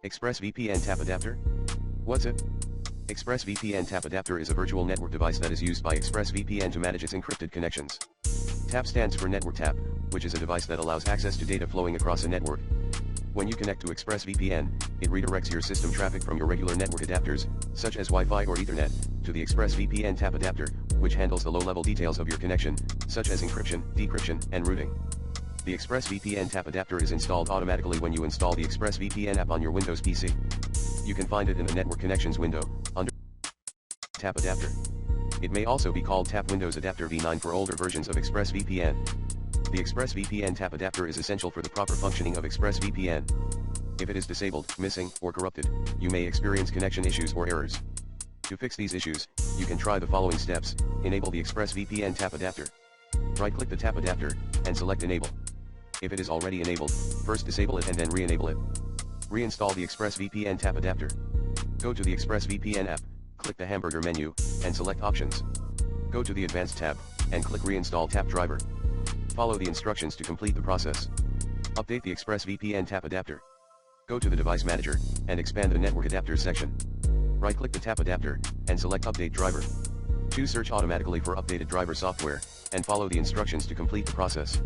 ExpressVPN TAP adapter? What's it? ExpressVPN TAP adapter is a virtual network device that is used by ExpressVPN to manage its encrypted connections. TAP stands for Network Tap, which is a device that allows access to data flowing across a network. When you connect to ExpressVPN, it redirects your system traffic from your regular network adapters, such as Wi-Fi or Ethernet, to the ExpressVPN TAP adapter, which handles the low-level details of your connection, such as encryption, decryption, and routing. The ExpressVPN TAP adapter is installed automatically when you install the ExpressVPN app on your Windows PC. You can find it in the Network Connections window, under TAP adapter. It may also be called TAP Windows Adapter V9 for older versions of ExpressVPN. The ExpressVPN TAP adapter is essential for the proper functioning of ExpressVPN. If it is disabled, missing, or corrupted, you may experience connection issues or errors. To fix these issues, you can try the following steps. Enable the ExpressVPN TAP adapter. Right-click the TAP adapter, and select Enable. If it is already enabled, first disable it and then re-enable it. Reinstall the ExpressVPN TAP adapter. Go to the ExpressVPN app, click the hamburger menu, and select Options. Go to the Advanced tab, and click Reinstall TAP driver. Follow the instructions to complete the process. Update the ExpressVPN TAP adapter. Go to the Device Manager, and expand the Network Adapters section. Right-click the TAP adapter, and select Update driver. Choose Search automatically for updated driver software, and follow the instructions to complete the process.